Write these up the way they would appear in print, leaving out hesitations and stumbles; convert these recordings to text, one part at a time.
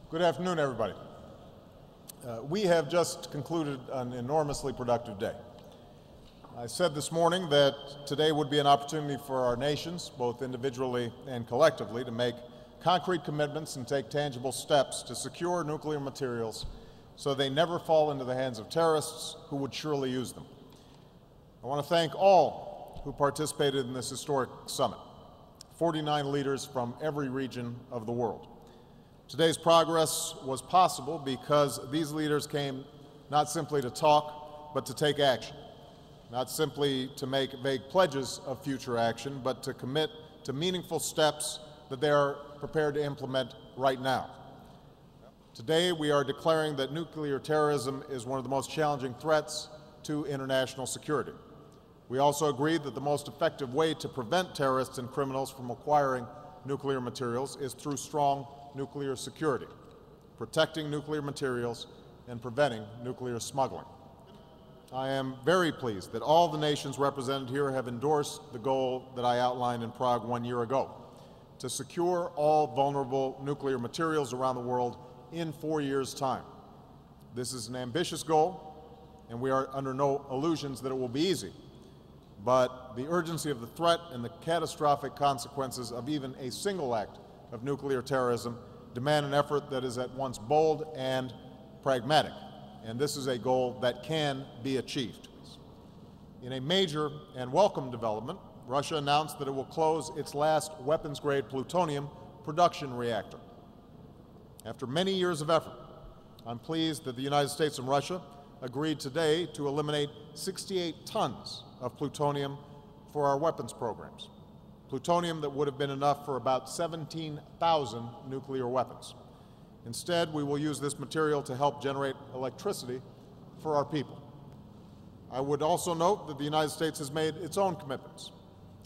Good afternoon, everybody. We have just concluded an enormously productive day. I said this morning that today would be an opportunity for our nations, both individually and collectively, to make concrete commitments and take tangible steps to secure nuclear materials so they never fall into the hands of terrorists who would surely use them. I want to thank all who participated in this historic summit, 49 leaders from every region of the world. Today's progress was possible because these leaders came not simply to talk, but to take action, not simply to make vague pledges of future action, but to commit to meaningful steps that they are prepared to implement right now. Today, we are declaring that nuclear terrorism is one of the most challenging threats to international security. We also agreed that the most effective way to prevent terrorists and criminals from acquiring nuclear materials is through strong nuclear security, protecting nuclear materials and preventing nuclear smuggling. I am very pleased that all the nations represented here have endorsed the goal that I outlined in Prague 1 year ago, to secure all vulnerable nuclear materials around the world in 4 years' time. This is an ambitious goal, and we are under no illusions that it will be easy. But the urgency of the threat and the catastrophic consequences of even a single act of nuclear terrorism demand an effort that is at once bold and pragmatic. And this is a goal that can be achieved. In a major and welcome development, Russia announced that it will close its last weapons-grade plutonium production reactor. After many years of effort, I'm pleased that the United States and Russia agreed today to eliminate 68 tons of plutonium for our weapons programs, plutonium that would have been enough for about 17,000 nuclear weapons. Instead, we will use this material to help generate electricity for our people. I would also note that the United States has made its own commitments.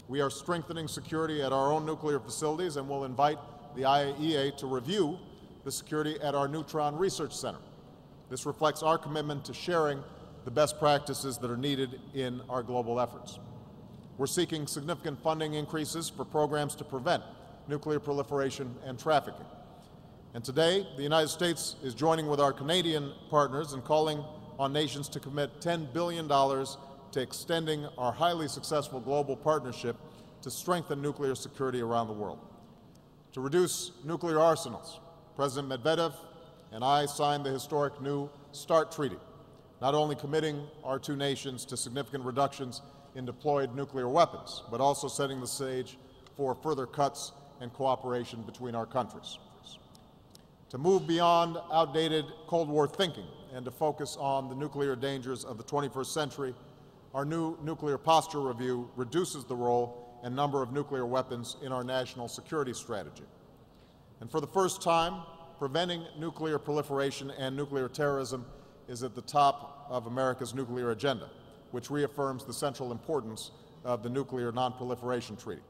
We are strengthening security at our own nuclear facilities and will invite the IAEA to review the security at our Neutron Research Center. This reflects our commitment to sharing the best practices that are needed in our global efforts. We're seeking significant funding increases for programs to prevent nuclear proliferation and trafficking. And today, the United States is joining with our Canadian partners in calling on nations to commit $10 billion to extending our highly successful global partnership to strengthen nuclear security around the world. To reduce nuclear arsenals, President Medvedev and I signed the historic New START Treaty, not only committing our two nations to significant reductions in deployed nuclear weapons, but also setting the stage for further cuts and cooperation between our countries. To move beyond outdated Cold War thinking and to focus on the nuclear dangers of the 21st century, our new nuclear posture review reduces the role and number of nuclear weapons in our national security strategy. And for the first time, preventing nuclear proliferation and nuclear terrorism is at the top of America's nuclear agenda, which reaffirms the central importance of the Nuclear Non-Proliferation Treaty.